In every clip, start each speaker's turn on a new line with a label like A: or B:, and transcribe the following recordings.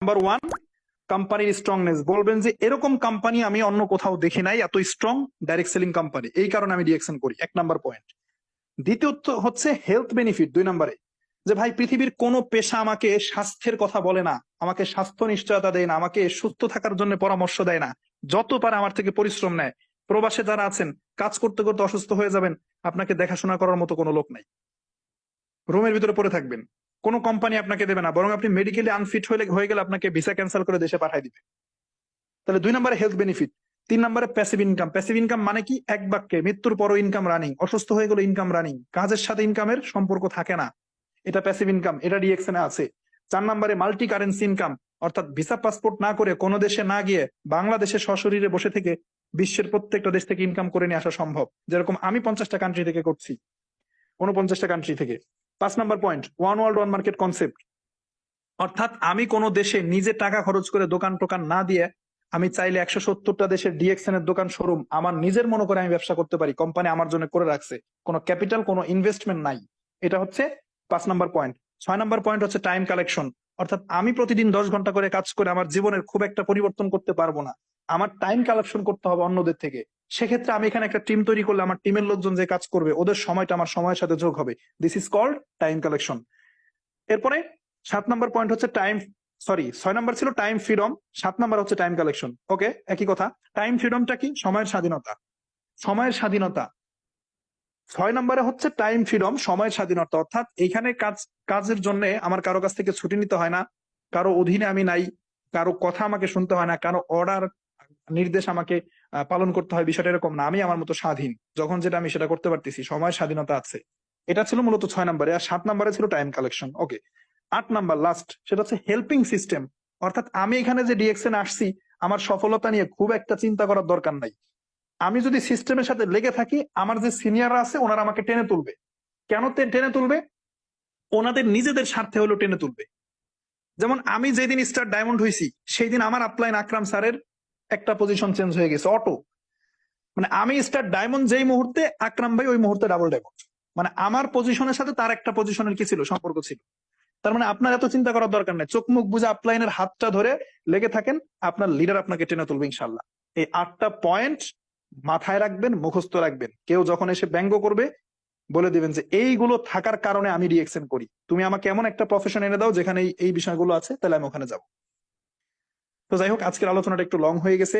A: Number one, কোম্পানির strongness. বলবেন যে এরকম কোম্পানি আমি অন্য কোথাও দেখি নাই, এত স্ট্রং ডাইরেক্ট সেলিং কোম্পানি, এই কারণে আমি ডিএক্সএন করি। 1 নাম্বার পয়েন্ট। দ্বিতীয়ত হচ্ছে হেলথ বেনিফিট 2 নম্বরে। যে ভাই পৃথিবীর কোন পেশা আমাকে স্বাস্থ্যের কথা বলে না, আমাকে স্বাস্থ্য নিশ্চয়তা দেয় না, আমাকে সুস্থ থাকার জন্য পরামর্শ দেয় না। যত পারে আমার থেকে পরিশ্রম নেয়। প্রবাসে যারা আছেন, কাজ করতে করতে অসুস্থ হয়ে যাবেন, আপনাকে দেখাশোনা করার মতো কোনো লোক নাই, রুমের ভিতরে পড়ে থাকবেন, কোনো কোম্পানি আপনাকে দেবে না, বরং আপনি মেডিকেলি আনফিট হয়ে গেলে আপনাকে ভিসা ক্যান্সেল করে দেশে পাঠিয়ে দিবে। তাহলে 2 নম্বরে হেলথ বেনিফিট। 3 নম্বরে প্যাসিভ ইনকাম। প্যাসিভ ইনকাম মানে কি? এক বাক্যে, মৃত্যুর পরও ইনকাম রানিং, অসুস্থ হয়ে গেলে ইনকাম রানিং, কাজের সাথে ইনকামের সম্পর্ক থাকে না, এটা প্যাসিভ ইনকাম, এটা ডিএক্সএন এ আছে। 4 নম্বরে মাল্টি কারেন্সি ইনকাম, অর্থাৎ ভিসা পাসপোর্ট না করে কোনো দেশে না গিয়ে বাংলাদেশে সশরীরে বসে থেকে বিশ্বের প্রত্যেকটা দেশ থেকে ইনকাম করে নিয়ে আসা সম্ভব, যেরকম আমি 50টা কান্ট্রি থেকে করছি, 49টা কান্ট্রি থেকে। 5 number point, one world one market concept, অর্থাৎ আমি কোনো দেশে নিজে টাকা খরচ করে দোকান টোকান না দিয়ে আমি চাইলে 170টা দেশের ডিএক্সএন এর দোকান শোরুম আমার নিজের মনে করে আমি ব্যবসা করতে পারি, কোম্পানি আমার জন্য করে রাখছে, কোনো ক্যাপিটাল কোনো ইনভেস্টমেন্ট নাই। এটা হচ্ছে 5 নম্বর পয়েন্ট। 6 নম্বর পয়েন্ট হচ্ছে টাইম কালেকশন, অর্থাৎ আমি প্রতিদিন 10 ঘন্টা করে কাজ করে আমার জীবনের খুব একটা পরিবর্তন করতে পারবো না, আমার টাইম কালেকশন করতে হবে অন্যদের থেকে। সেক্ষেত্রে আমি এখানে একটা টিম তৈরি করলে আমার টিমের লোকজন যে কাজ করবে ওদের সময়টা আমার সময়ের সাথে যোগ হবে। This is called time collection. এরপরে 7 নম্বর পয়েন্ট হচ্ছে টাইম, সরি 6 নম্বর ছিল টাইম ফ্রিডম, 7 নম্বর হচ্ছে টাইম কালেকশন। ওকে, একই কথা। টাইম ফ্রিডমটা কি? সময়ের স্বাধীনতা, সময়ের স্বাধীনতা। 6 নম্বরে হচ্ছে টাইম ফ্রিডম, সময়ের স্বাধীনতা, অর্থাৎ এইখানে কাজের জন্য আমার কারো কাছ থেকে ছুটি নিতে হয় না, কারো অধীনে আমি নাই, কারো কথা আমাকে শুনতে হয় না, কারো অর্ডার নির্দেশ আমাকে পালন করতে হয়, বিষয়টা এরকম না, আমি আমার মতো স্বাধীন, যখন যেটা আমি সেটা করতে পারতেছি, সময়ের স্বাধীনতা আছে। এটা ছিল মূলত 6 নম্বরে। আর 7 নম্বরে ছিল টাইম কালেকশন। ওকে, 8 নম্বর লাস্ট, সেটা হচ্ছে হেল্পিং সিস্টেম, অর্থাৎ আমি এখানে যে ডিএক্সএন আসছি আমার সফলতা নিয়ে খুব একটা চিন্তা করার দরকার নাই। আমি যদি সিস্টেমের সাথে লেগে থাকি, আমার যে সিনিয়ররা আছে ওনারা আমাকে টেনে তুলবে। কেন টেনে তুলবে? ওনাদের নিজেদের স্বার্থে হলেও টেনে তুলবে। যেমন আমি যেদিন স্টার ডায়মন্ড হয়েছি সেই দিন আমার আপলাইন আকরাম স্যারের একটা পজিশন চেঞ্জ হয়ে গেছে অটো, মানে আমি স্টার ডায়মন্ড যেই মুহূর্তে, আকরাম ভাই ওই মুহূর্তে ডাবল ডায়মন্ড, মানে আমার পজিশনের সাথে তার একটা পজিশনের কি ছিল, সম্পর্ক ছিল। তার মানে আপনার এত চিন্তা করার দরকার নেই, চোখ মুখ বুঝে আপলাইনের হাতটা ধরে লেগে থাকেন, আপনার লিডার আপনাকে টেনে তুলবে ইনশাল্লাহ। এই 8টা পয়েন্ট মাথায় রাখবেন, মুখস্থ রাখবেন, কেউ যখন এসে ব্যঙ্গ করবে বলে দিবেন যে এইগুলো থাকার কারণে আমি রিয়েকশন করি, তুমি আমাকে এমন একটা প্রফেশন এনে দাও যেখানে এই বিষয়গুলো আছে, তাহলে আমি ওখানে যাব। তো যাই হোক, আজকের আলোচনাটা একটু লং হয়ে গেছে।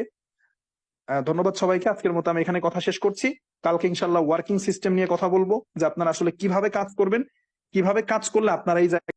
A: ধন্যবাদ সবাইকে, আজকের মতো আমি এখানে কথা শেষ করছি। কালকে ইনশাল্লাহ ওয়ার্কিং সিস্টেম নিয়ে কথা বলবো, যে আপনারা আসলে কিভাবে কাজ করবেন, কিভাবে কাজ করলে আপনারা এই জায়গায়